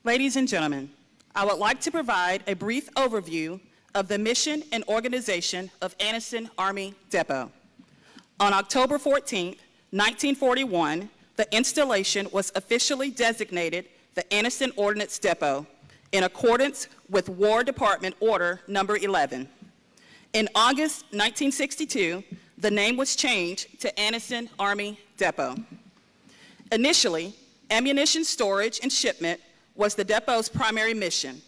Ladies and gentlemen, I would like to provide a brief overview of the mission and organization of Anniston Army Depot. On October 14, 1941, the installation was officially designated the Anniston Ordnance Depot in accordance with War Department Order Number 11. In August 1962, the name was changed to Anniston Army Depot. Initially, ammunition storage and shipment was the depot's primary mission,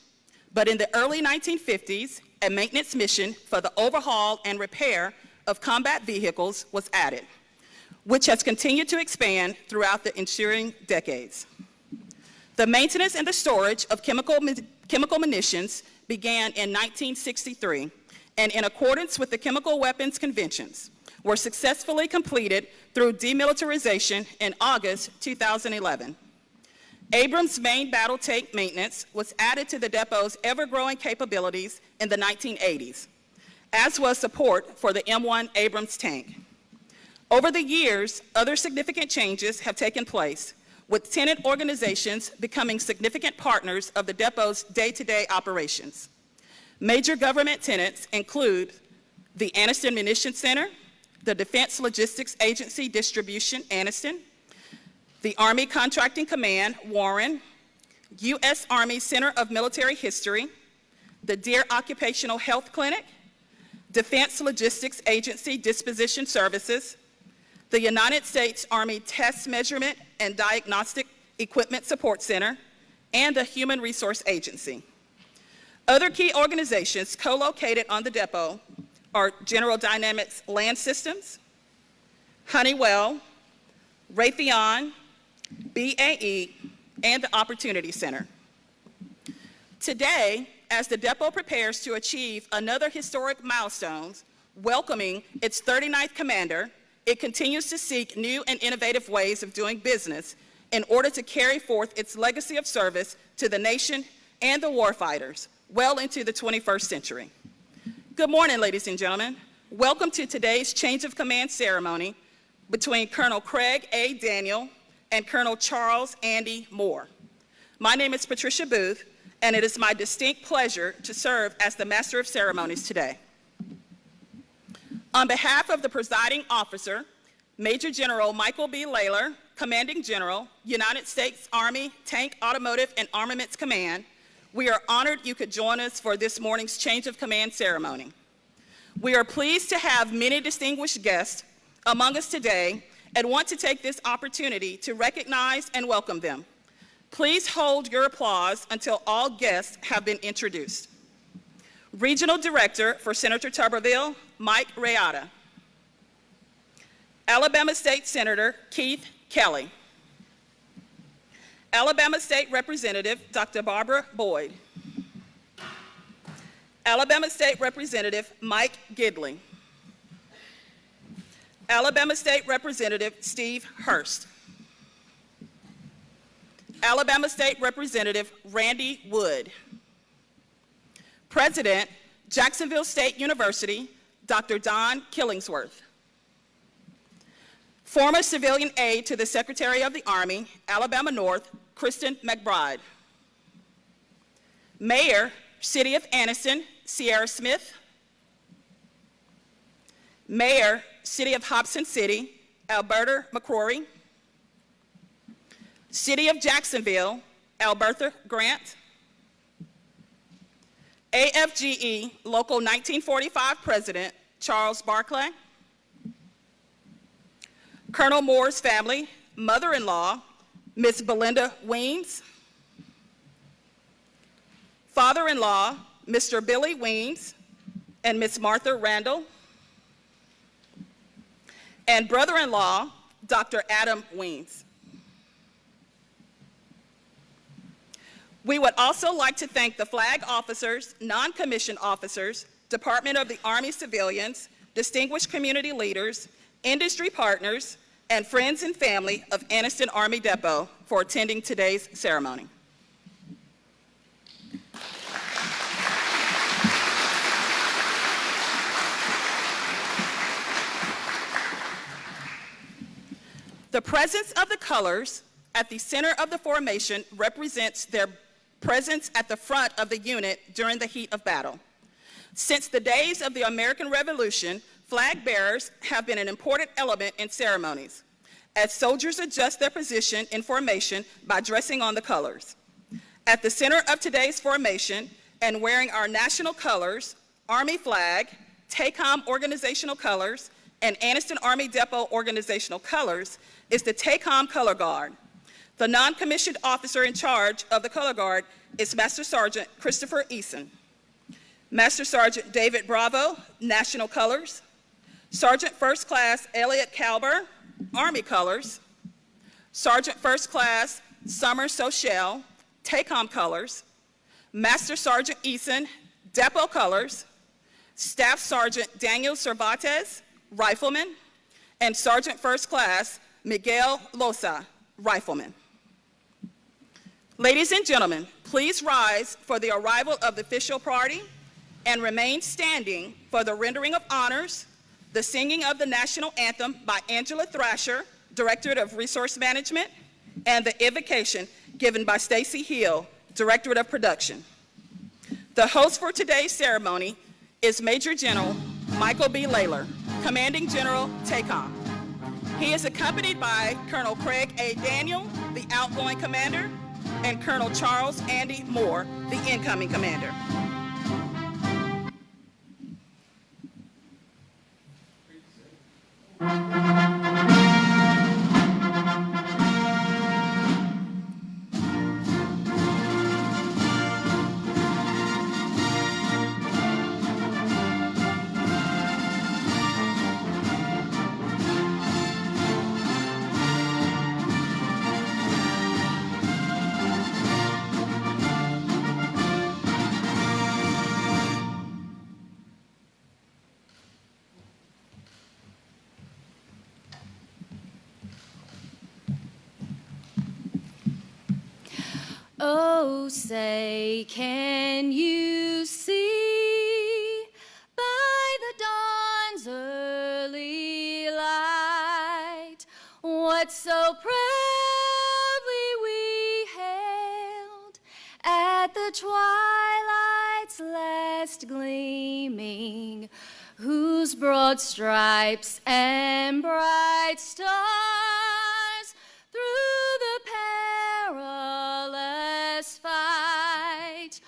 but in the early 1950s, a maintenance mission for the overhaul and repair of combat vehicles was added, which has continued to expand throughout the ensuing decades. The maintenance and the storage of chemical munitions began in 1963, and in accordance with the Chemical Weapons Conventions, were successfully completed through demilitarization in August 2011. Abrams main battle tank maintenance was added to the depot's ever-growing capabilities in the 1980s, as was support for the M1 Abrams tank. Over the years, other significant changes have taken place, with tenant organizations becoming significant partners of the depot's day-to-day operations. Major government tenants include the Anniston Munitions Center, the Defense Logistics Agency Distribution, Anniston, the Army Contracting Command, Warren, U.S. Army Center of Military History, the Deer Occupational Health Clinic, Defense Logistics Agency Disposition Services, the United States Army Test Measurement and Diagnostic Equipment Support Center, and the Human Resource Agency. Other key organizations co-located on the depot are General Dynamics Land Systems, Honeywell, Raytheon, BAE, and the Opportunity Center. Today, as the depot prepares to achieve another historic milestone, welcoming its 39th commander, it continues to seek new and innovative ways of doing business in order to carry forth its legacy of service to the nation and the warfighters well into the 21st century. Good morning, ladies and gentlemen. Welcome to today's change of command ceremony between Colonel Craig A. Daniel and Colonel Charles Andy Moore. My name is Patricia Booth, and it is my distinct pleasure to serve as the Master of Ceremonies today. On behalf of the presiding officer, Major General Michael B. Layler, Commanding General, United States Army Tank Automotive and Armaments Command, we are honored you could join us for this morning's change of command ceremony. We are pleased to have many distinguished guests among us today and want to take this opportunity to recognize and welcome them. Please hold your applause until all guests have been introduced. Regional Director for Senator Tuberville, Mike Rayada. Alabama State Senator Keith Kelly. Alabama State Representative Dr. Barbara Boyd. Alabama State Representative Mike Gidley. Alabama State Representative Steve Hurst. Alabama State Representative Randy Wood. President, Jacksonville State University, Dr. Don Killingsworth. Former civilian aide to the Secretary of the Army, Alabama North, Kristen McBride. Mayor, City of Anniston, Sierra Smith. Mayor, City of Hobson City, Alberta McCrory. City of Jacksonville, Alberta Grant. AFGE Local 1945 President, Charles Barclay. Colonel Moore's family, mother-in-law, Miss Belinda Weems. Father-in-law, Mr. Billy Weems and Miss Martha Randall. And brother-in-law, Dr. Adam Weems. We would also like to thank the flag officers, non-commissioned officers, Department of the Army civilians, distinguished community leaders, industry partners, and friends and family of Anniston Army Depot for attending today's ceremony. The presence of the colors at the center of the formation represents their presence at the front of the unit during the heat of battle. Since the days of the American Revolution, flag bearers have been an important element in ceremonies, as soldiers adjust their position in formation by dressing on the colors. At the center of today's formation, and wearing our national colors, Army flag, TACOM organizational colors, and Anniston Army Depot organizational colors, is the TACOM Color Guard. The non-commissioned officer in charge of the Color Guard is Master Sergeant Christopher Eason. Master Sergeant David Bravo, National Colors. Sergeant First Class Elliot Calber, Army Colors. Sergeant First Class Summer Sochelle, TACOM Colors. Master Sergeant Eason, Depot Colors. Staff Sergeant Daniel Cervantes, Rifleman. And Sergeant First Class Miguel Loza, Rifleman. Ladies and gentlemen, please rise for the arrival of the official party and remain standing for the rendering of honors, the singing of the national anthem by Angela Thrasher, Directorate of Resource Management, and the invocation given by Stacy Hill, Directorate of Production. The host for today's ceremony is Major General Michael B. Layler, Commanding General, TACOM. He is accompanied by Colonel Craig A. Daniel, the outgoing commander, and Colonel Charles Andy Moore, the incoming commander. Oh, say, can you see by the dawn's early light what so proudly we hailed at the twilight's last gleaming, whose broad stripes and bright stars through the perilous fight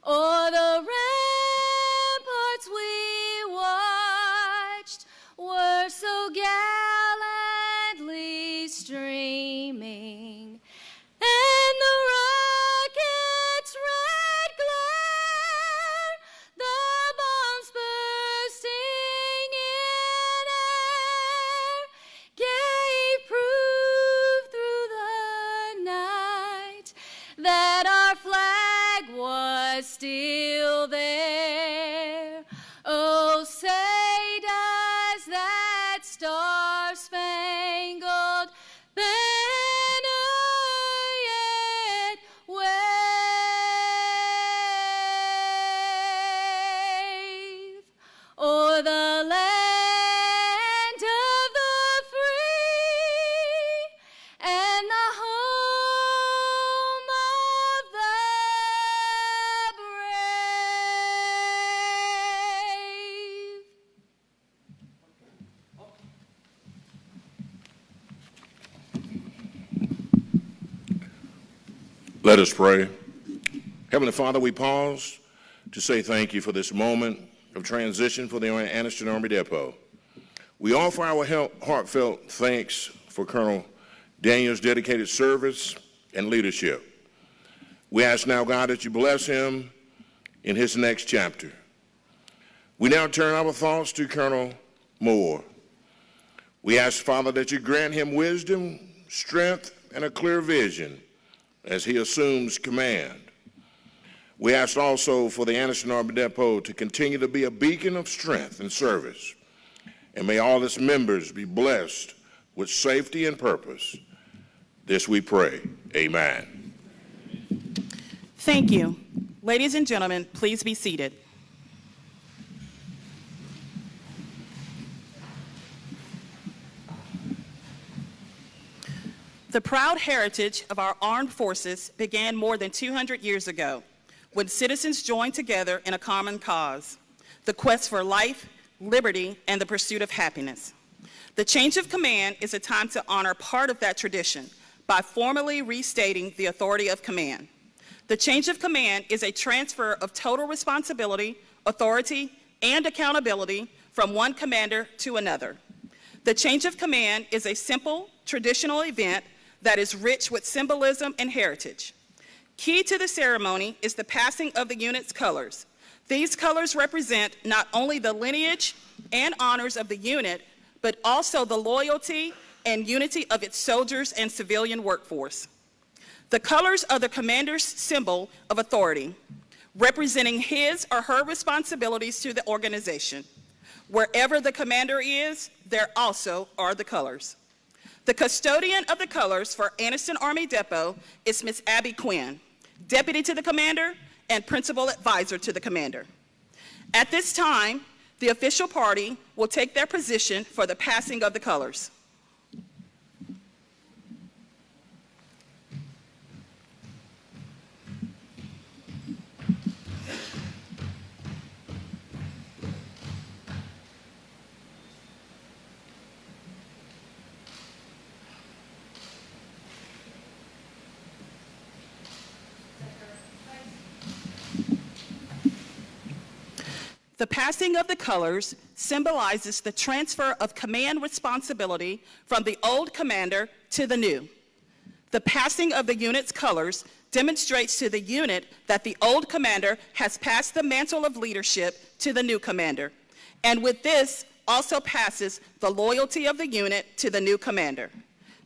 o'er the ramparts we watched were so gallantly streaming, and the rocket's red glare, the bombs bursting in air, gave proof through the night that our flag was still there. Oh, say does that star-spangled banner yet wave o'er the land of the free and the home of the brave? Let us pray. Heavenly Father, we pause to say thank you for this moment of transition for the Anniston Army Depot. We offer our heartfelt thanks for Colonel Daniel's dedicated service and leadership. We ask now, God, that you bless him in his next chapter. We now turn our thoughts to Colonel Moore. We ask, Father, that you grant him wisdom, strength, and a clear vision as he assumes command. We ask also for the Anniston Army Depot to continue to be a beacon of strength and service, and may all its members be blessed with safety and purpose. This we pray. Amen. Thank you. Ladies and gentlemen, please be seated. The proud heritage of our armed forces began more than 200 years ago when citizens joined together in a common cause, the quest for life, liberty, and the pursuit of happiness. The change of command is a time to honor part of that tradition by formally restating the authority of command. The change of command is a transfer of total responsibility, authority, and accountability from one commander to another. The change of command is a simple, traditional event that is rich with symbolism and heritage. Key to the ceremony is the passing of the unit's colors. These colors represent not only the lineage and honors of the unit, but also the loyalty and unity of its soldiers and civilian workforce. The colors are the commander's symbol of authority, representing his or her responsibilities to the organization. Wherever the commander is, there also are the colors. The custodian of the colors for Anniston Army Depot is Ms. Abby Quinn, Deputy to the Commander and Principal Advisor to the Commander. At this time, the official party will take their position for the passing of the colors. The passing of the colors symbolizes the transfer of command responsibility from the old commander to the new. The passing of the unit's colors demonstrates to the unit that the old commander has passed the mantle of leadership to the new commander, and with this also passes the loyalty of the unit to the new commander.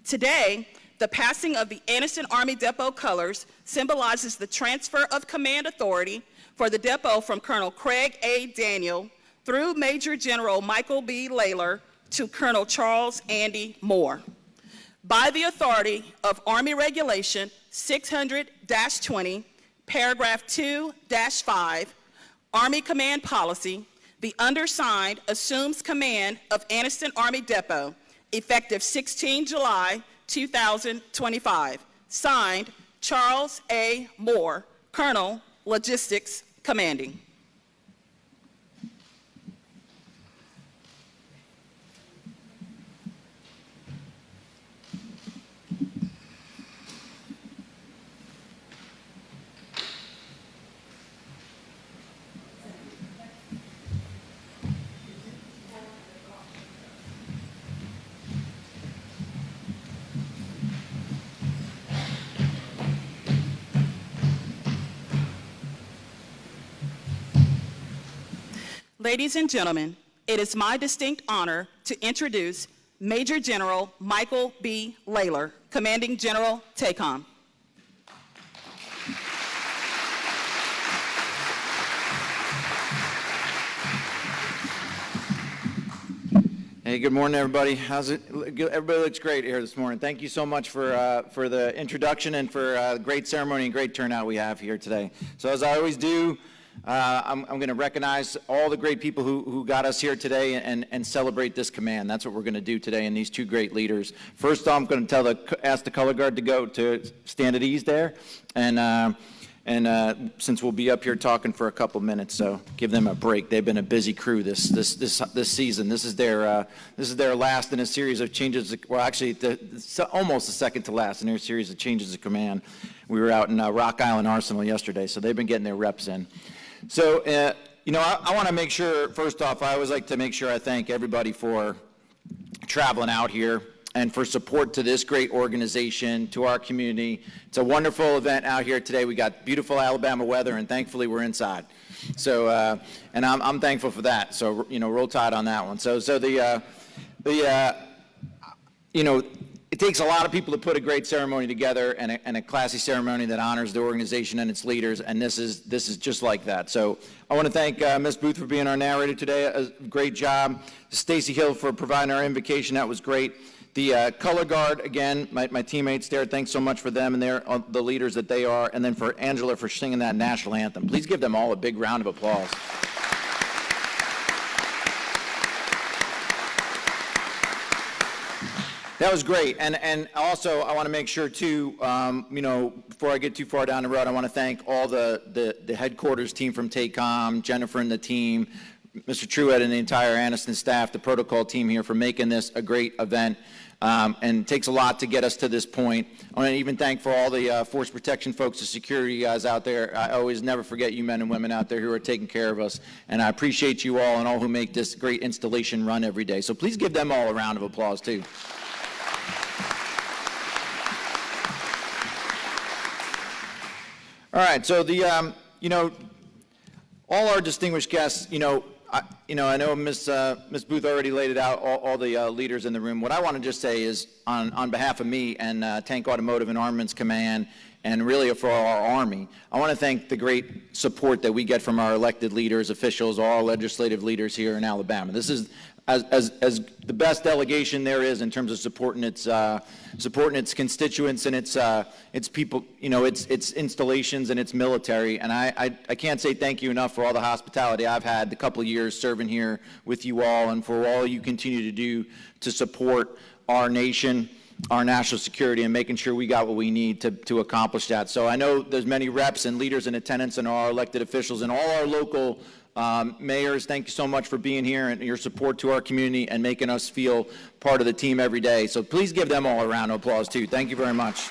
Today, the passing of the Anniston Army Depot colors symbolizes the transfer of command authority for the depot from Colonel Craig A. Daniel through Major General Michael B. Layler to Colonel Charles Andy Moore. By the authority of Army Regulation 600-20, paragraph 2-5, Army Command Policy, the undersigned assumes command of Anniston Army Depot, effective 16 July 2025. Signed, Charles A. Moore, Colonel, Logistics Commanding. Ladies and gentlemen, it is my distinct honor to introduce Major General Michael B. Layler, Commanding General TACOM. Hey, good morning, everybody. How's it? Everybody looks great here this morning. Thank you so much for the introduction and for great ceremony and great turnout we have here today. So as I always do, I'm going to recognize all the great people who got us here today and celebrate this command. That's what we're going to do today, and these two great leaders. First, I'm going to ask the color guard to stand at ease there, and since we'll be up here talking for a couple minutes, so give them a break. They've been a busy crew this season. This is their last in a series of changes. Well, actually, almost the second to last in their series of changes of command. We were out in Rock Island Arsenal yesterday, so they've been getting their reps in. So, I want to make sure, first off, I always like to make sure I thank everybody for traveling out here and for support to this great organization, to our community. It's a wonderful event out here today. We got beautiful Alabama weather, and thankfully we're inside. So, and I'm thankful for that. So, roll tide on that one. So it takes a lot of people to put a great ceremony together and a classy ceremony that honors the organization and its leaders, and this is just like that. So I want to thank Ms. Booth for being our narrator today. A great job. Stacy Hill for providing our invocation. That was great. The color guard, again, my teammates there, thanks so much for them and the leaders that they are, and then for Angela for singing that national anthem. Please give them all a big round of applause. That was great. And also, I want to make sure, too, before I get too far down the road, I want to thank all the headquarters team from TACOM, Jennifer and the team, Mr. Truett and the entire Anniston staff, the protocol team here for making this a great event. And it takes a lot to get us to this point. I want to even thank for all the force protection folks, the security guys out there. I always never forget you men and women out there who are taking care of us. And I appreciate you all and all who make this great installation run every day. So please give them all a round of applause, too. All right, so all our distinguished guests, I know Ms. Booth already laid it out, all the leaders in the room. What I want to just say is, on behalf of me and Tank Automotive and Armaments Command, and really for our Army, I want to thank the great support that we get from our elected leaders, officials, all legislative leaders here in Alabama. This is as the best delegation there is in terms of supporting its constituents and its people, its installations and its military. And I can't say thank you enough for all the hospitality I've had the couple of years serving here with you all, and for all you continue to do to support our nation, our national security, and making sure we got what we need to accomplish that. So I know there's many reps and leaders in attendance and our elected officials and all our local mayors. Thank you so much for being here and your support to our community and making us feel part of the team every day. So please give them all a round of applause too. Thank you very much.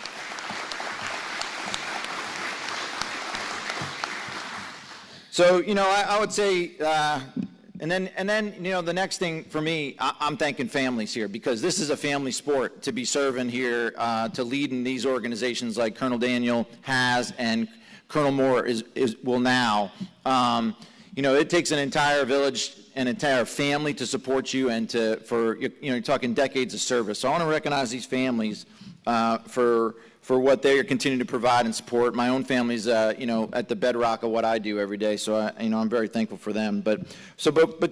So, I would say, and then, the next thing for me, I'm thanking families here, because this is a family sport to be serving here, to lead in these organizations like Colonel Daniel has and Colonel Moore will now. It takes an entire village, an entire family to support you and you're talking decades of service. So I want to recognize these families for what they are continuing to provide and support. My own family's, at the bedrock of what I do every day. So I'm very thankful for them. But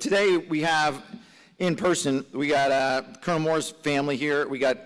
today we have in person, we got Colonel Moore's family here. We got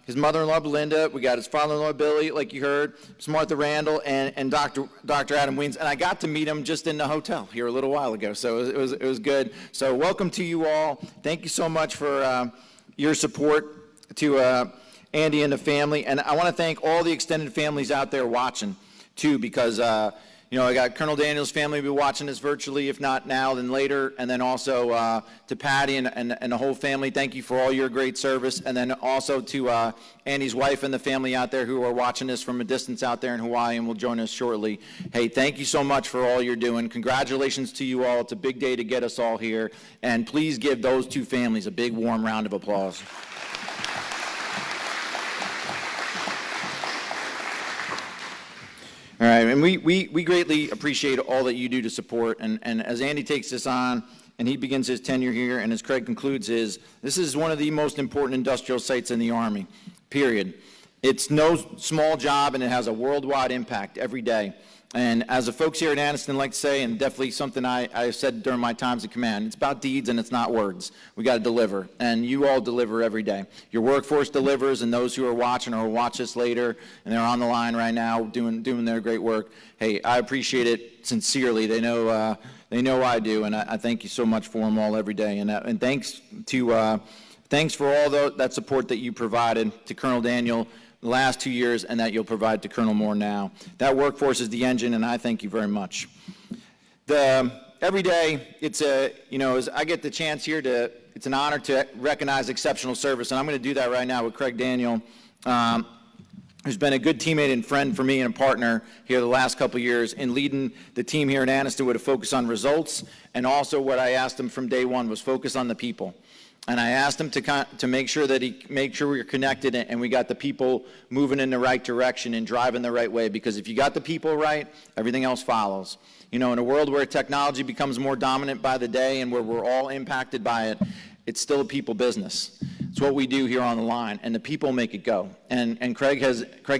his mother-in-law, Belinda. We got his father-in-law, Billy, like you heard, Ms. Martha Randall, and Dr. Adam Weens. And I got to meet him just in the hotel here a little while ago, so it was good. So welcome to you all. Thank you so much for your support to Andy and the family. And I want to thank all the extended families out there watching, too, because I got Colonel Daniel's family will be watching this virtually, if not now, then later. And then also to Patty and the whole family, thank you for all your great service. And then also to Andy's wife and the family out there who are watching this from a distance out there in Hawaii and will join us shortly. Hey, thank you so much for all you're doing. Congratulations to you all. It's a big day to get us all here. And please give those two families a big, warm round of applause. All right, and we greatly appreciate all that you do to support, and as Andy takes this on, and he begins his tenure here, and as Craig concludes this is one of the most important industrial sites in the Army, period. It's no small job, and it has a worldwide impact every day. And as the folks here at Anniston like to say, and definitely something I said during my times in command, it's about deeds and it's not words. We got to deliver, and you all deliver every day. Your workforce delivers, and those who are watching or will watch this later, and they're on the line right now doing their great work. Hey, I appreciate it sincerely. They know I do, and I thank you so much for them all every day. And thanks for all that support that you provided to Colonel Daniel the last 2 years, and that you'll provide to Colonel Moore now. That workforce is the engine, and I thank you very much. Every day, it's as I get the chance here it's an honor to recognize exceptional service, and I'm going to do that right now with Craig Daniel, who's been a good teammate and friend for me and a partner here the last couple of years in leading the team here in Anniston with a focus on results, and also what I asked him from day one was focus on the people. And I asked him to make sure that we were connected and we got the people moving in the right direction and driving the right way, because if you got the people right, everything else follows. In a world where technology becomes more dominant by the day and where we're all impacted by it, it's still a people business. It's what we do here on the line, and the people make it go. And Craig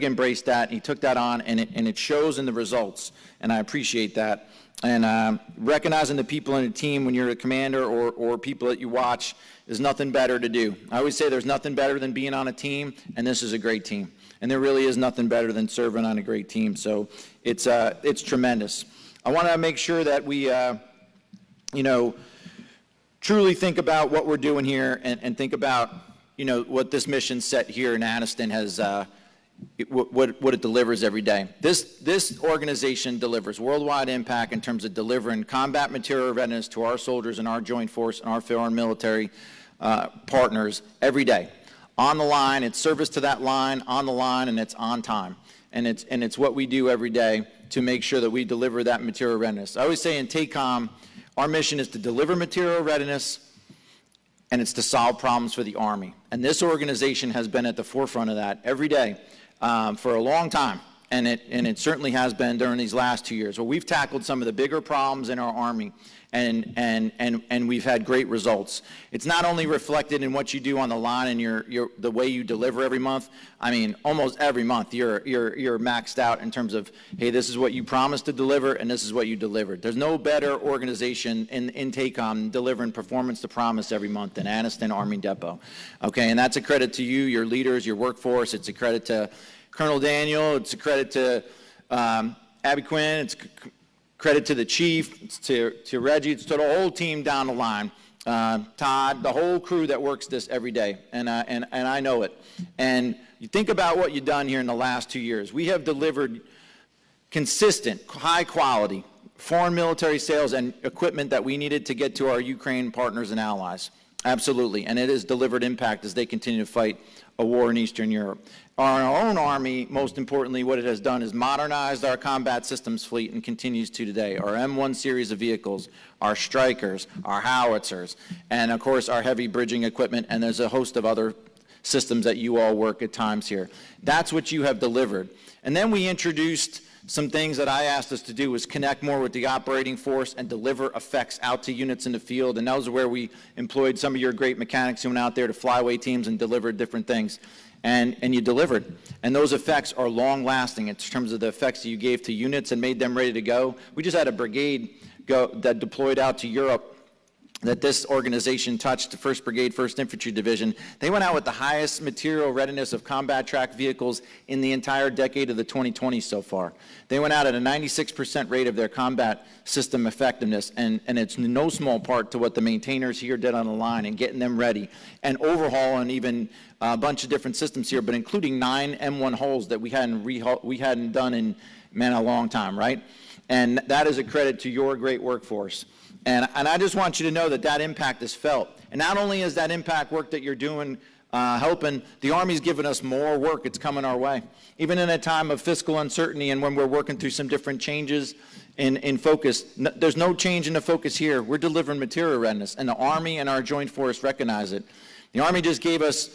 embraced that. He took that on, and it shows in the results, and I appreciate that. And recognizing the people in a team when you're a commander or people that you watch is nothing better to do. I always say there's nothing better than being on a team, and this is a great team. And there really is nothing better than serving on a great team. So it's tremendous. I want to make sure that we, truly think about what we're doing here and think about what this mission set here in Anniston has, what it delivers every day. This organization delivers worldwide impact in terms of delivering combat material readiness to our soldiers and our joint force and our foreign military partners every day. On the line, it's service to that line, on the line, and it's on time. And it's what we do every day to make sure that we deliver that material readiness. I always say in TACOM, our mission is to deliver material readiness, and it's to solve problems for the Army. And this organization has been at the forefront of that every day for a long time, and it certainly has been during these last 2 years. Well, we've tackled some of the bigger problems in our Army, and we've had great results. It's not only reflected in what you do on the line and the way you deliver every month. I mean, almost every month you're maxed out in terms of, hey, this is what you promised to deliver, and this is what you delivered. There's no better organization in TACOM delivering performance to promise every month than Anniston Army Depot. Okay, and that's a credit to you, your leaders, your workforce. It's a credit to Colonel Daniel. It's a credit to Abby Quinn. It's credit to the chief, it's to Reggie, it's to the whole team down the line, Todd, the whole crew that works this every day, and I know it. And you think about what you've done here in the last 2 years. We have delivered consistent, high quality foreign military sales and equipment that we needed to get to our Ukraine partners and allies. Absolutely, and it has delivered impact as they continue to fight a war in Eastern Europe. Our own Army, most importantly, what it has done is modernized our combat systems fleet and continues to today. Our M1 series of vehicles, our Strikers, our howitzers, and of course our heavy bridging equipment, and there's a host of other systems that you all work at times here. That's what you have delivered. And then we introduced some things that I asked us to do was connect more with the operating force and deliver effects out to units in the field, and that was where we employed some of your great mechanics who went out there to flyway teams and delivered different things. And you delivered. And those effects are long-lasting in terms of the effects that you gave to units and made them ready to go. We just had a brigade that deployed out to Europe that this organization touched, the 1st Brigade, 1st Infantry Division. They went out with the highest material readiness of combat tracked vehicles in the entire decade of the 2020s so far. They went out at a 96% rate of their combat system effectiveness, and it's no small part to what the maintainers here did on the line and getting them ready and overhauling even a bunch of different systems here, but including 9 M1 hulls that we hadn't done in, man, a long time, right? And that is a credit to your great workforce. And I just want you to know that that impact is felt. And not only is that impact work that you're doing helping, the Army's giving us more work. It's coming our way. Even in a time of fiscal uncertainty and when we're working through some different changes in focus, there's no change in the focus here. We're delivering material readiness, and the Army and our joint force recognize it. The Army just gave us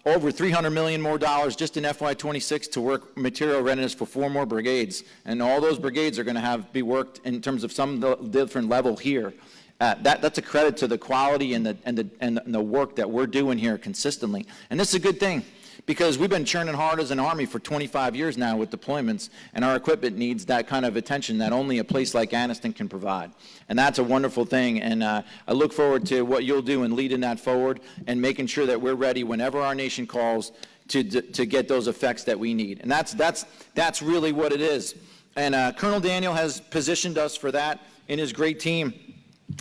over $300 million more just in FY26 to work material readiness for 4 more brigades, and all those brigades are going to be worked in terms of some different level here. That's a credit to the quality and the work that we're doing here consistently, and this is a good thing because we've been churning hard as an Army for 25 years now with deployments, and our equipment needs that kind of attention that only a place like Anniston can provide. And that's a wonderful thing, and I look forward to what you'll do in leading that forward and making sure that we're ready whenever our nation calls to get those effects that we need. And that's really what it is. And Colonel Daniel has positioned us for that in his great team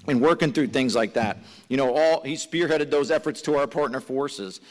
and working through things like that. You know, he spearheaded those efforts to our partner forces,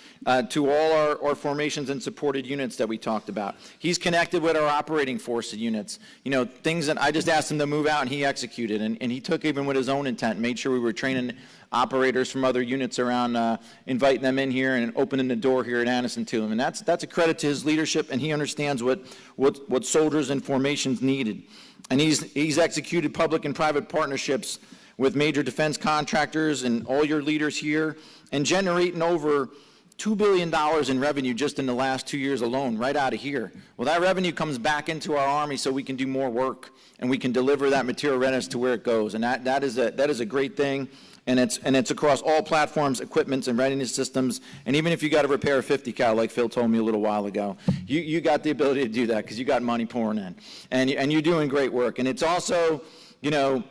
to all our formations and supported units that we talked about. He's connected with our operating force units. You know, things that I just asked him to move out and he executed, and he took even with his own intent, made sure we were training operators from other units around, inviting them in here and opening the door here at Anniston to him. And that's a credit to his leadership, and he understands what soldiers and formations needed. And he's executed public and private partnerships with major defense contractors and all your leaders here, and generating over $2 billion in revenue just in the last 2 years alone, right out of here. Well, that revenue comes back into our Army so we can do more work, and we can deliver that material readiness to where it goes. And that is a great thing, and it's across all platforms, equipments, and readiness systems. And even if you got to repair a 50 cal, like Phil told me a little while ago, you got the ability to do that because you got money pouring in, and you're doing great work. And it's also, you know,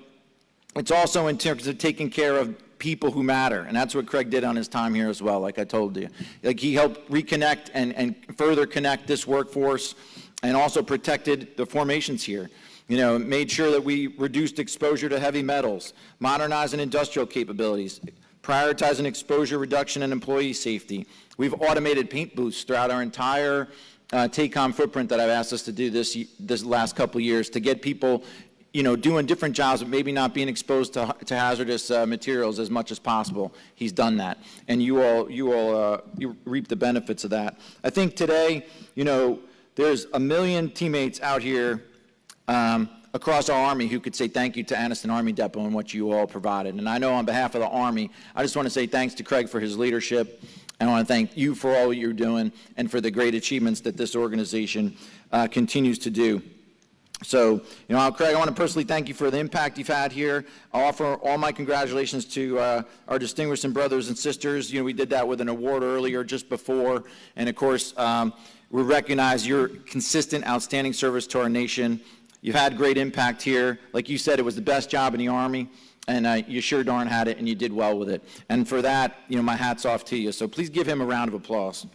it's also in terms of taking care of people who matter, and that's what Craig did on his time here as well, like I told you. Like, he helped reconnect and further connect this workforce, and also protected the formations here. You know, made sure that we reduced exposure to heavy metals, modernizing industrial capabilities, prioritizing exposure reduction and employee safety. We've automated paint booths throughout our entire TACOM footprint that I've asked us to do this last couple of years to get people, doing different jobs, but maybe not being exposed to hazardous materials as much as possible. He's done that, and you reap the benefits of that. I think today, there's 1 million teammates out here across our Army who could say thank you to Anniston Army Depot and what you all provided. And I know on behalf of the Army, I just want to say thanks to Craig for his leadership. I want to thank you for all you're doing and for the great achievements that this organization continues to do. So, Craig, I want to personally thank you for the impact you've had here. I offer all my congratulations to our distinguished brothers and sisters. We did that with an award earlier, just before. And, of course, we recognize your consistent, outstanding service to our nation. You've had great impact here. Like you said, it was the best job in the Army, and you sure darn had it, and you did well with it. And for that, my hat's off to you. So please give him a round of applause.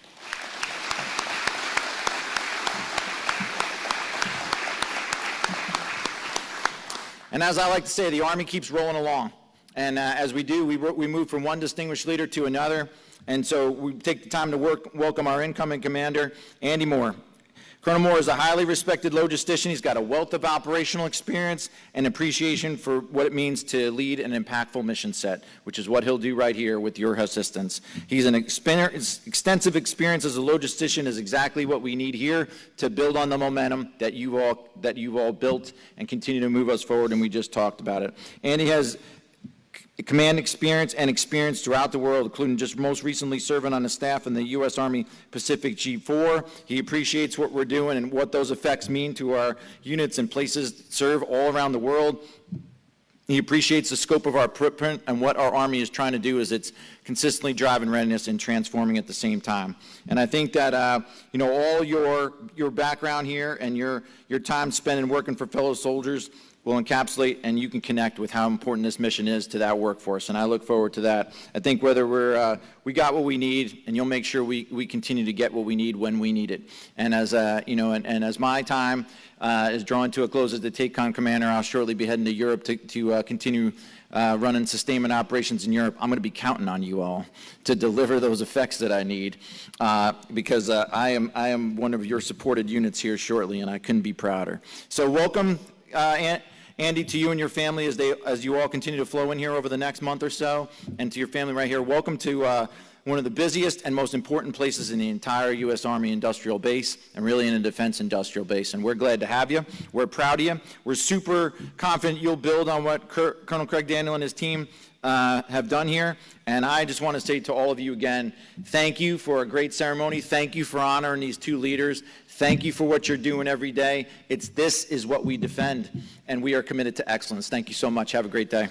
And as I like to say, the Army keeps rolling along. And as we do, we move from one distinguished leader to another. And so we take the time to welcome our incoming commander, Andy Moore. Colonel Moore is a highly respected logistician. He's got a wealth of operational experience and appreciation for what it means to lead an impactful mission set, which is what he'll do right here with your assistance. He's an extensive experience as a logistician is exactly what we need here to build on the momentum that you've all built and continue to move us forward, and we just talked about it. Andy has command experience throughout the world, including just most recently serving on the staff in the U.S. Army Pacific G4. He appreciates what we're doing and what those effects mean to our units and places serve all around the world. He appreciates the scope of our footprint and what our Army is trying to do is it's consistently driving readiness and transforming at the same time. And I think that, all your background here and your time spent in working for fellow soldiers will encapsulate and you can connect with how important this mission is to that workforce, and I look forward to that. I think whether we got what we need, and you'll make sure we continue to get what we need when we need it. And as and as my time is drawing to a close as the TACOM commander, I'll shortly be heading to Europe to continue running sustainment operations in Europe. I'm going to be counting on you all to deliver those effects that I need, because I am one of your supported units here shortly, and I couldn't be prouder. So welcome, Andy, to you and your family as you all continue to flow in here over the next month or so, and to your family right here. Welcome to one of the busiest and most important places in the entire U.S. Army industrial base, and really in a defense industrial base. And we're glad to have you. We're proud of you. We're super confident you'll build on what Colonel Craig Daniel and his team have done here. And I just want to say to all of you again, thank you for a great ceremony. Thank you for honoring these two leaders. Thank you for what you're doing every day. This is what we defend, and we are committed to excellence. Thank you so much. Have a great day.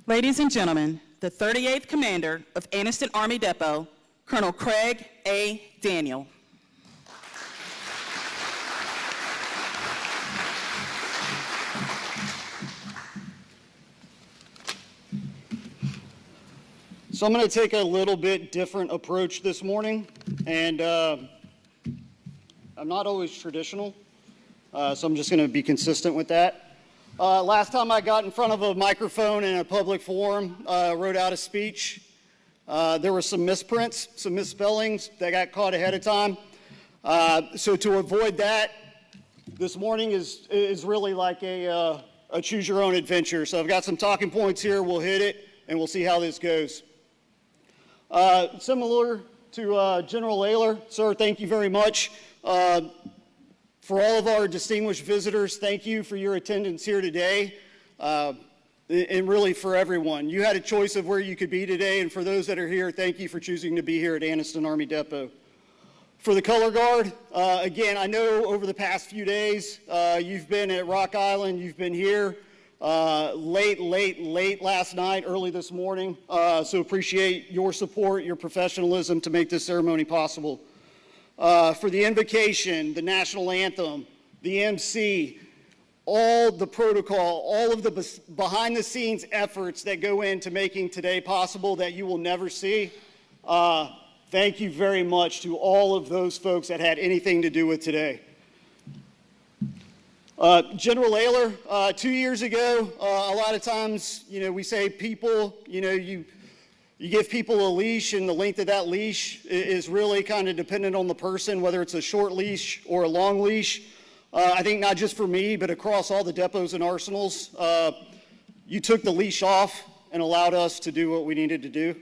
Ladies and gentlemen, the 38th Commander of Anniston Army Depot, Colonel Craig A. Daniel. So I'm going to take a little bit different approach this morning, and I'm not always traditional, so I'm just going to be consistent with that. Last time I got in front of a microphone in a public forum, wrote out a speech, there were some misprints, some misspellings that got caught ahead of time. So to avoid that, this morning is really like a choose your own adventure. So I've got some talking points here, we'll hit it, and we'll see how this goes. Similar to General Ayler, sir, thank you very much. For all of our distinguished visitors, thank you for your attendance here today, and really for everyone. You had a choice of where you could be today, and for those that are here, thank you for choosing to be here at Anniston Army Depot. For the Color Guard, again, I know over the past few days, you've been at Rock Island, you've been here late last night, early this morning, so appreciate your support, your professionalism to make this ceremony possible. For the invocation, the national anthem, the MC, all the protocol, all of the behind-the-scenes efforts that go into making today possible that you will never see. thank you very much to all of those folks that had anything to do with today. General Ayler, 2 years ago, a lot of times, we say people, you give people a leash, and the length of that leash is really kind of dependent on the person, whether it's a short leash or a long leash. I think not just for me, but across all the depots and arsenals, you took the leash off and allowed us to do what we needed to do.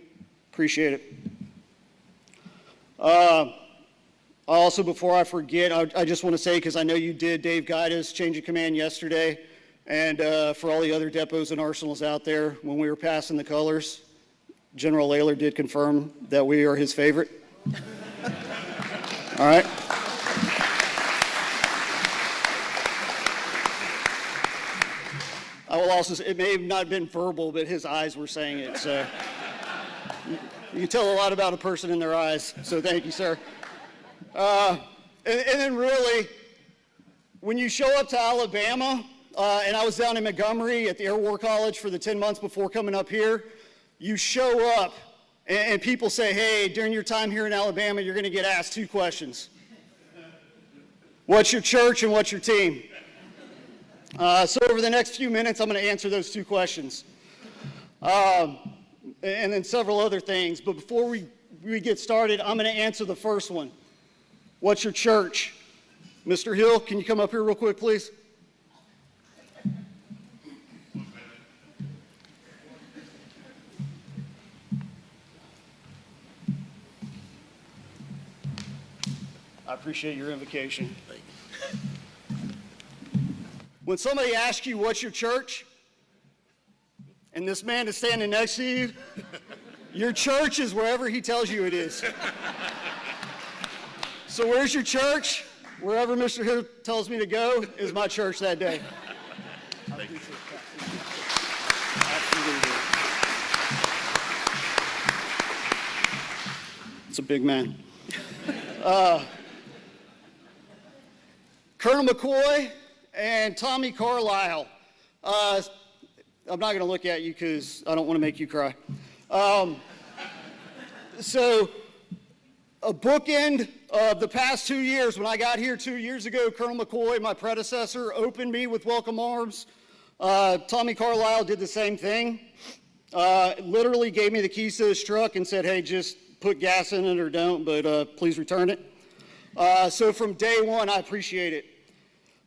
Appreciate it. Also, before I forget, I just want to say, because I know you did, Dave, guide us, change of command yesterday, and for all the other depots and arsenals out there, when we were passing the colors, General Ayler did confirm that we are his favorite. All right. I will also say, it may have not been verbal, but his eyes were saying it, so you can tell a lot about a person in their eyes, so thank you, sir. And then really, when you show up to Alabama, and I was down in Montgomery at the Air War College for the 10 months before coming up here, you show up and people say, hey, during your time here in Alabama, you're going to get asked 2 questions. What's your church and what's your team? So over the next few minutes, I'm going to answer those 2 questions. And then several other things. But before we get started, I'm going to answer the first one. What's your church? Mr. Hill, can you come up here real quick, please? I appreciate your invocation. When somebody asks you, what's your church? And this man is standing next to you, your church is wherever he tells you it is. So where's your church? Wherever Mr. Hill tells me to go is my church that day. It's a big man. Colonel McCoy and Tommy Carlisle. I'm not going to look at you because I don't want to make you cry. So a bookend of the past 2 years. When I got here 2 years ago, Colonel McCoy, my predecessor, opened me with welcome arms. Tommy Carlisle did the same thing. Literally gave me the keys to his truck and said, hey, just put gas in it or don't, but please return it. So from day one, I appreciate it.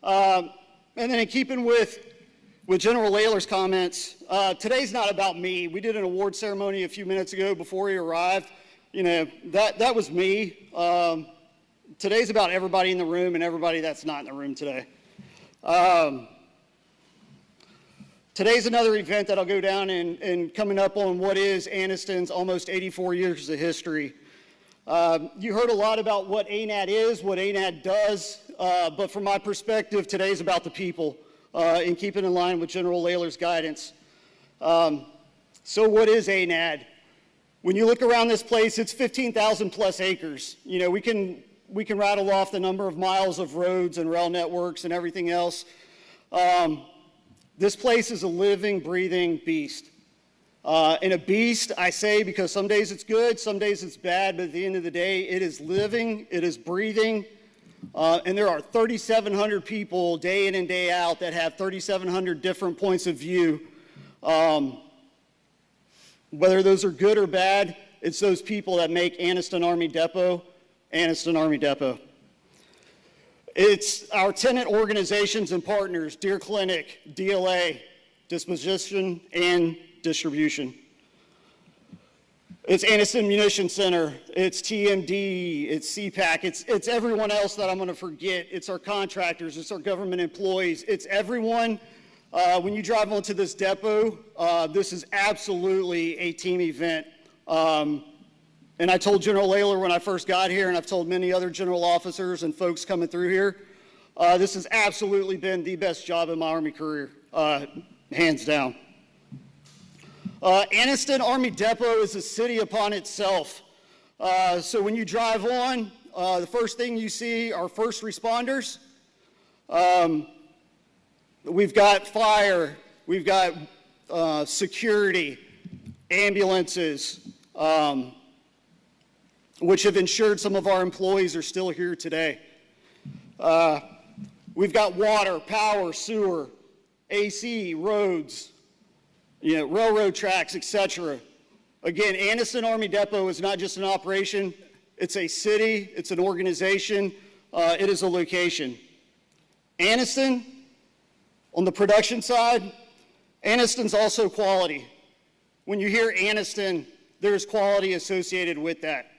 And then in keeping with General Ayler's comments, today's not about me. We did an award ceremony a few minutes ago before he arrived. That was me. Today's about everybody in the room and everybody that's not in the room today. Today's another event that'll go down and coming up on what is Anniston's almost 84 years of history. You heard a lot about what ANAD is, what ANAD does, but from my perspective, today's about the people, and keeping in line with General Ayler's guidance. So what is ANAD? When you look around this place, it's 15,000 plus acres. We can rattle off the number of miles of roads and rail networks and everything else. This place is a living, breathing beast. And a beast, I say, because some days it's good, some days it's bad, but at the end of the day, it is living, it is breathing, and there are 3,700 people day in and day out that have 3,700 different points of view. Whether those are good or bad, it's those people that make Anniston Army Depot, Anniston Army Depot. It's our tenant organizations and partners, Deer Clinic, DLA, Disposition, and Distribution. It's Anniston Munition Center, it's TMD, it's CPAC, it's everyone else that I'm going to forget. It's our contractors, it's our government employees, it's everyone. When you drive onto this depot, this is absolutely a team event. And I told General Ayler when I first got here, and I've told many other general officers and folks coming through here, this has absolutely been the best job in my Army career, hands down. Anniston Army Depot is a city upon itself. So when you drive on, the first thing you see are first responders. We've got fire, we've got security, ambulances, which have ensured some of our employees are still here today. We've got water, power, sewer, AC, roads, railroad tracks, etc. Again, Anniston Army Depot is not just an operation, it's a city, it's an organization, it is a location. Anniston, on the production side, Anniston's also quality. When you hear Anniston, there's quality associated with that.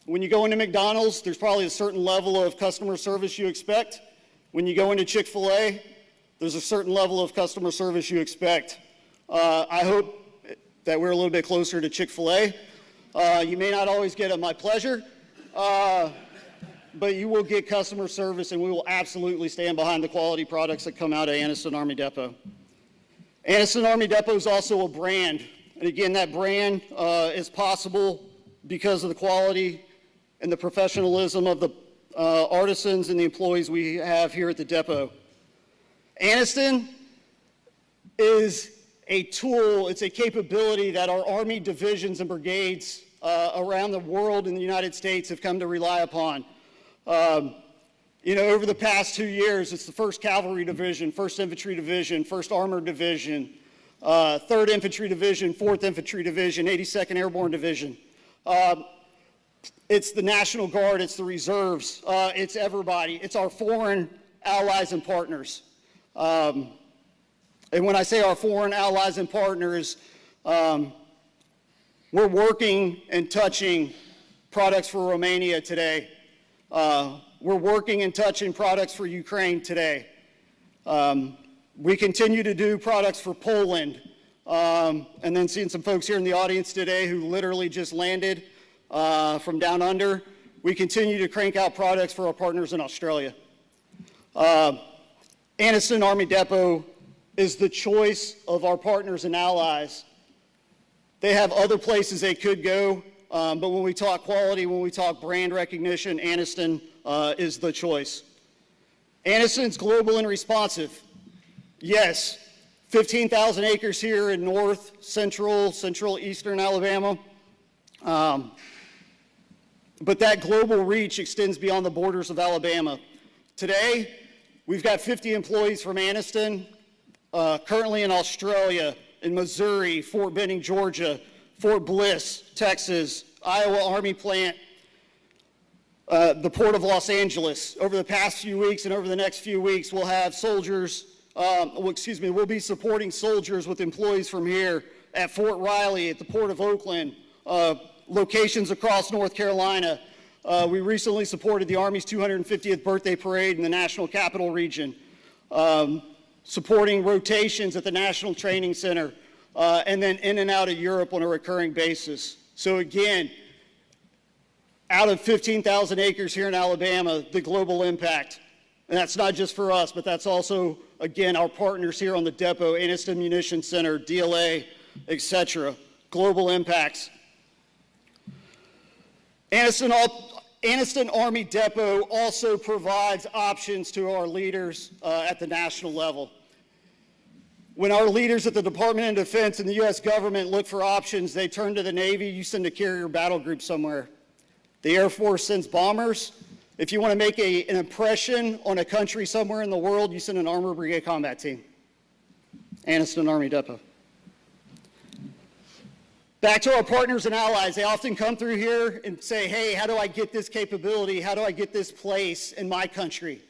When you go into McDonald's, there's probably a certain level of customer service you expect. When you go into Chick-fil-A, there's a certain level of customer service you expect. I hope that we're a little bit closer to Chick-fil-A. You may not always get a my pleasure, but you will get customer service, and we will absolutely stand behind the quality products that come out of Anniston Army Depot. Anniston Army Depot is also a brand, and again, that brand is possible because of the quality and the professionalism of the artisans and the employees we have here at the depot. Anniston is a tool, it's a capability that our Army divisions and brigades around the world in the United States have come to rely upon. Over the past 2 years, it's the 1st Cavalry Division, 1st Infantry Division, 1st Armored Division, 3rd Infantry Division, 4th Infantry Division, 82nd Airborne Division. It's the National Guard, it's the reserves, it's everybody. It's our foreign allies and partners. And when I say our foreign allies and partners, we're working and touching products for Romania today. We're working and touching products for Ukraine today. We continue to do products for Poland. And then seeing some folks here in the audience today who literally just landed from down under. We continue to crank out products for our partners in Australia. Anniston Army Depot is the choice of our partners and allies. They have other places they could go, but when we talk quality, when we talk brand recognition, Anniston is the choice. Anniston's global and responsive. Yes, 15,000 acres here in north, central, eastern Alabama. But that global reach extends beyond the borders of Alabama. Today, we've got 50 employees from Anniston, currently in Australia, in Missouri, Fort Benning, Georgia, Fort Bliss, Texas, Iowa Army plant, the Port of Los Angeles. Over the past few weeks and over the next few weeks, we'll have soldiers, we'll be supporting soldiers with employees from here at Fort Riley, at the Port of Oakland, locations across North Carolina. We recently supported the Army's 250th birthday parade in the National Capital Region, supporting rotations at the National Training Center, and then in and out of Europe on a recurring basis. So again, out of 15,000 acres here in Alabama, the global impact. And that's not just for us, but that's also, again, our partners here on the depot, Anniston Munition Center, DLA, etc. Global impacts. Anniston Army Depot also provides options to our leaders at the national level. When our leaders at the Department of Defense and the U.S. government look for options, they turn to the Navy. You send a carrier battle group somewhere. The Air Force sends bombers. If you want to make an impression on a country somewhere in the world, you send an Armored Brigade Combat Team. Anniston Army Depot. Back to our partners and allies, they often come through here and say, hey, how do I get this capability? How do I get this place in my country?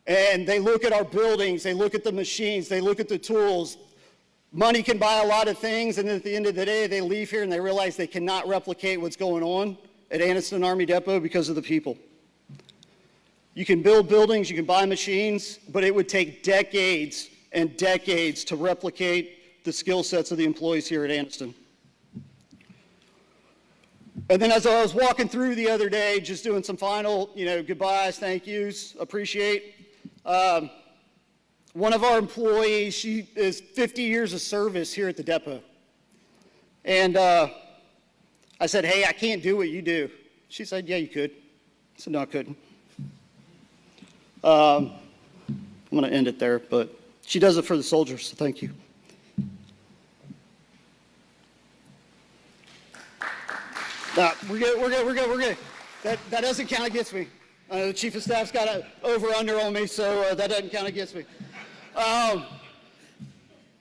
And they look at our buildings, they look at the machines, they look at the tools. Money can buy a lot of things, and at the end of the day, they leave here and they realize they cannot replicate what's going on at Anniston Army Depot because of the people. You can build buildings, you can buy machines, but it would take decades and decades to replicate the skill sets of the employees here at Anniston. And then as I was walking through the other day, just doing some final, goodbyes, thank yous, appreciate. One of our employees, she is 50 years of service here at the depot. And I said, hey, I can't do what you do. She said, yeah, you could. I said, no, I couldn't. I'm going to end it there, but she does it for the soldiers, so thank you. No, we're good. That doesn't count against me. The Chief of Staff's got an over-under on me, so that doesn't count against me.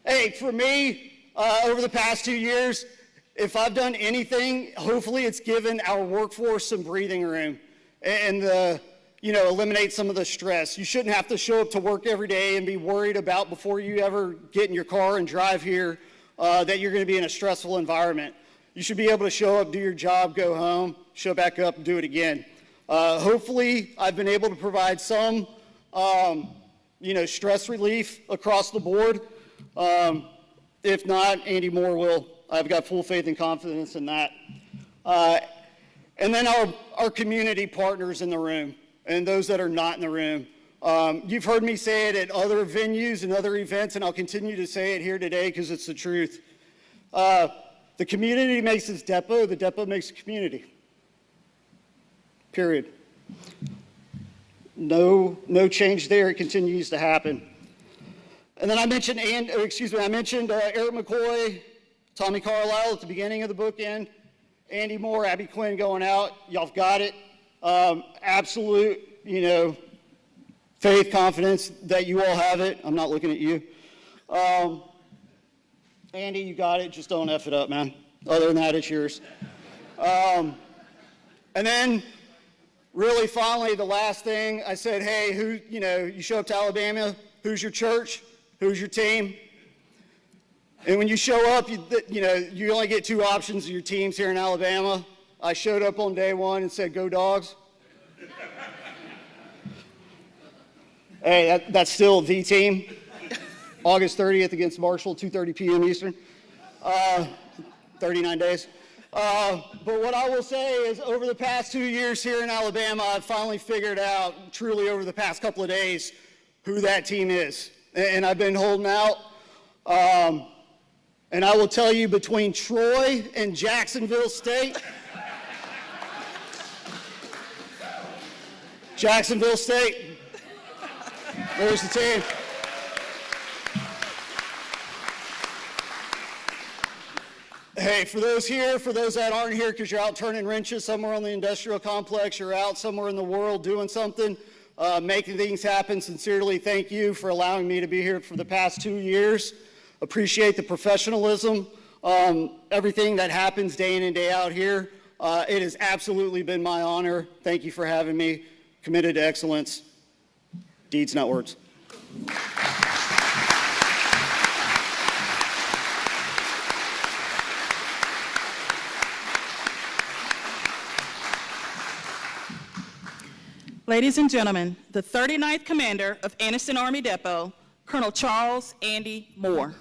Hey, for me, over the past 2 years, if I've done anything, hopefully it's given our workforce some breathing room and eliminate some of the stress. You shouldn't have to show up to work every day and be worried about before you ever get in your car and drive here that you're going to be in a stressful environment. You should be able to show up, do your job, go home, show back up, and do it again. Hopefully, I've been able to provide some, stress relief across the board. If not, Andy Moore will. I've got full faith and confidence in that. And then our community partners in the room and those that are not in the room. You've heard me say it at other venues and other events, and I'll continue to say it here today because it's the truth. The community makes this depot, the depot makes the community. Period. No change there. It continues to happen. And then I mentioned Eric McCoy, Tommy Carlisle at the beginning of the bookend, Andy Moore, Abby Quinn going out. Y'all have got it. Absolute, faith, confidence that you all have it. I'm not looking at you. Andy, you got it. Just don't F it up, man. Other than that, it's yours. And then, really, finally, the last thing, I said, hey, you show up to Alabama, who's your church? Who's your team? And when you show up, you only get two options of your teams here in Alabama. I showed up on day one and said, go Dogs. Hey, that's still the team. August 30th against Marshall, 2:30 p.m. Eastern. 39 days. But what I will say is over the past 2 years here in Alabama, I've finally figured out, truly over the past couple of days, who that team is. And I've been holding out. And I will tell you, between Troy and Jacksonville State, Jacksonville State, there's the team. Hey, for those here, for those that aren't here because you're out turning wrenches somewhere on the industrial complex, you're out somewhere in the world doing something, making things happen, sincerely thank you for allowing me to be here for the past 2 years. Appreciate the professionalism, everything that happens day in and day out here. It has absolutely been my honor. Thank you for having me. Committed to excellence. Deeds, not words. Ladies and gentlemen, the 39th Commander of Anniston Army Depot, Colonel Charles Andy Moore.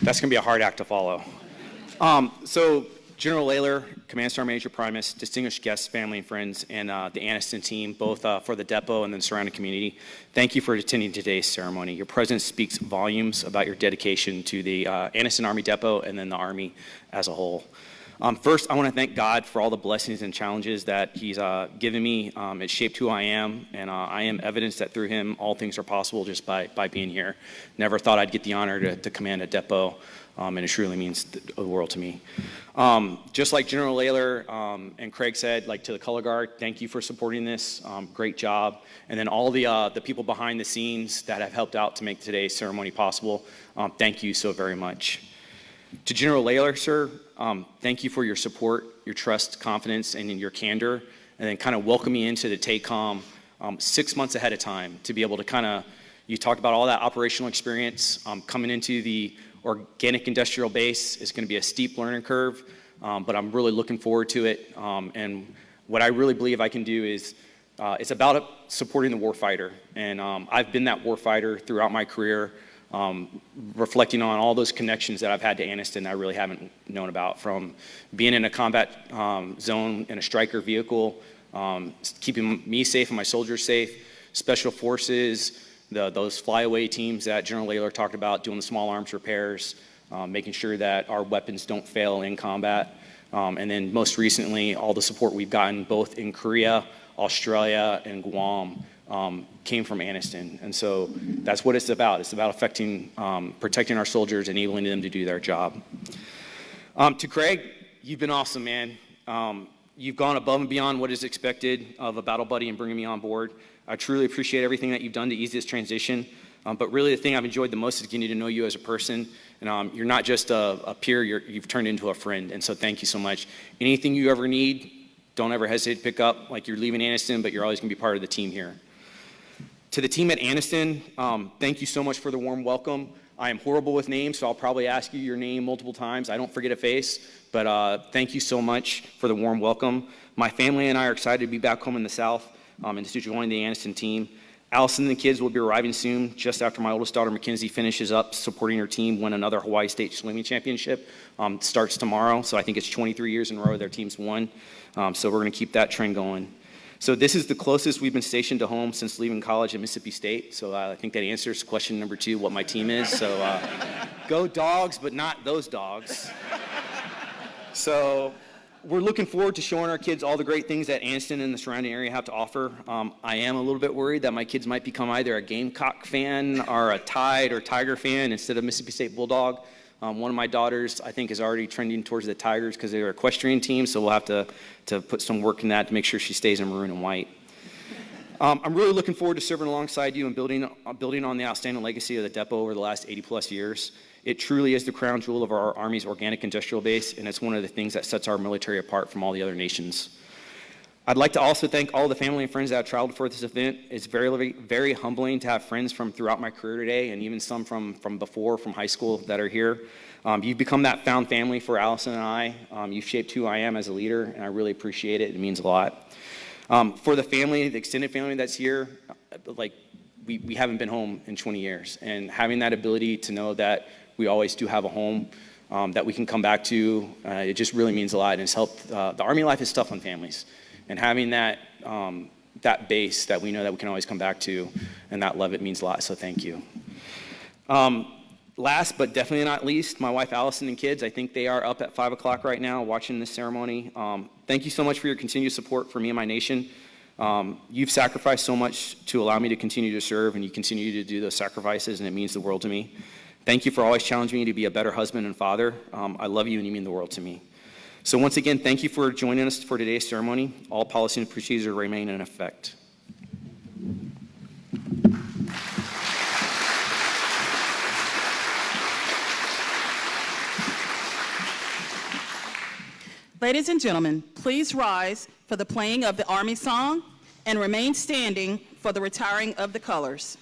That's going to be a hard act to follow. So General Layler, Command Sergeant Major Primus, distinguished guests, family and friends, and the Anniston team, both for the depot and the surrounding community, thank you for attending today's ceremony. Your presence speaks volumes about your dedication to the Anniston Army Depot and then the Army as a whole. First, I want to thank God for all the blessings and challenges that He's given me. It shaped who I am, and I am evidence that through Him all things are possible just by being here. Never thought I'd get the honor to command a depot, and it truly means the world to me. Just like General Layler and Craig said, like to the Color Guard, thank you for supporting this. Great job. And then all the people behind the scenes that have helped out to make today's ceremony possible, thank you so very much. To General Layler, sir, thank you for your support, your trust, confidence, and your candor, and then kind of welcome me into the TACOM 6 months ahead of time to be able to you talked about all that operational experience. Coming into the organic industrial base is going to be a steep learning curve, but I'm really looking forward to it. And what I really believe I can do is, it's about supporting the warfighter. And I've been that warfighter throughout my career. Reflecting on all those connections that I've had to Anniston I really haven't known about, from being in a combat zone in a Stryker vehicle, keeping me safe and my soldiers safe, special forces, those flyaway teams that General Layler talked about, doing the small arms repairs, making sure that our weapons don't fail in combat, and then most recently all the support we've gotten both in Korea, Australia, and Guam came from Anniston. And so that's what it's about. It's about protecting our soldiers, enabling them to do their job. To Craig, you've been awesome, man. You've gone above and beyond what is expected of a battle buddy and bringing me on board. I truly appreciate everything that you've done to ease this transition. But really the thing I've enjoyed the most is getting to know you as a person. And you're not just a peer, you've turned into a friend. And so thank you so much. Anything you ever need, don't ever hesitate to pick up. Like, you're leaving Anniston, but you're always going to be part of the team here. To the team at Anniston, thank you so much for the warm welcome. I am horrible with names, so I'll probably ask you your name multiple times. I don't forget a face, but thank you so much for the warm welcome. My family and I are excited to be back home in the South and to join the Anniston team. Allison and the kids will be arriving soon, just after my oldest daughter, Mackenzie, finishes up supporting her team, win another Hawaii State Swimming Championship. Starts tomorrow, so I think it's 23 years in a row their team's won. So we're going to keep that trend going. So this is the closest we've been stationed to home since leaving college at Mississippi State. So I think that answers question number 2, what my team is. So go Dogs, but not those dogs. So we're looking forward to showing our kids all the great things that Anniston and the surrounding area have to offer. I am a little bit worried that my kids might become either a Gamecock fan or a Tide or Tiger fan instead of Mississippi State Bulldog. One of my daughters, I think, is already trending towards the Tigers because they're an equestrian team, so we'll have to put some work in that to make sure she stays in maroon and white. I'm really looking forward to serving alongside you and building on the outstanding legacy of the depot over the last 80-plus years. It truly is the crown jewel of our Army's organic industrial base, and it's one of the things that sets our military apart from all the other nations. I'd like to also thank all the family and friends that have traveled for this event. It's very, very humbling to have friends from throughout my career today, and even some from before, from high school, that are here. You've become that found family for Allison and I. You've shaped who I am as a leader, and I really appreciate it. It means a lot. For the family, the extended family that's here, we haven't been home in 20 years, and having that ability to know that we always do have a home that we can come back to, it just really means a lot, and it's helped. The Army life is tough on families. And having that base that we know that we can always come back to, and that love, it means a lot, so thank you. Last but definitely not least, my wife Allison and kids, I think they are up at 5 o'clock right now watching this ceremony. Thank you so much for your continued support for me and my nation. You've sacrificed so much to allow me to continue to serve, and you continue to do those sacrifices, and it means the world to me. Thank you for always challenging me to be a better husband and father. I love you, and you mean the world to me. So once again, thank you for joining us for today's ceremony. All policy and procedures remain in effect. Ladies and gentlemen, please rise for the playing of the Army song and remain standing for the retiring of the colors.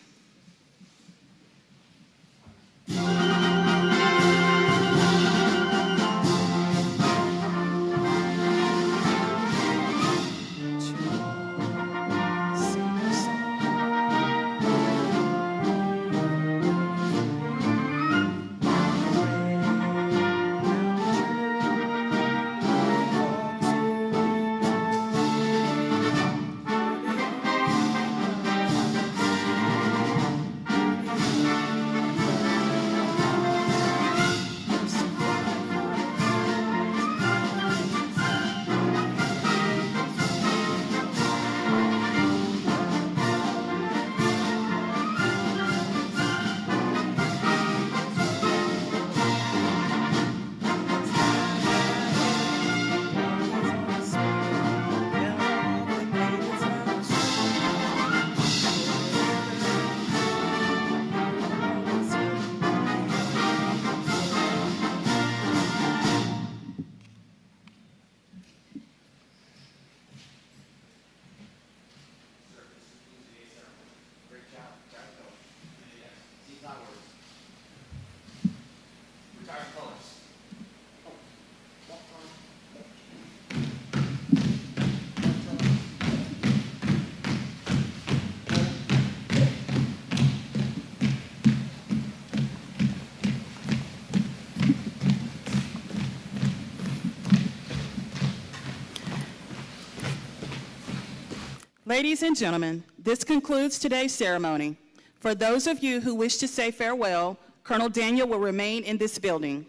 Ladies and gentlemen, this concludes today's ceremony. For those of you who wish to say farewell, Colonel Daniel will remain in this building.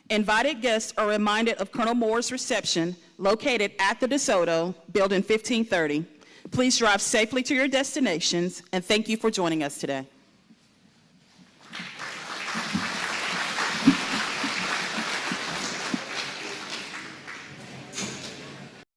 Invited guests are reminded of Colonel Moore's reception located at the DeSoto, Building 1530. Please drive safely to your destinations, and thank you for joining us today.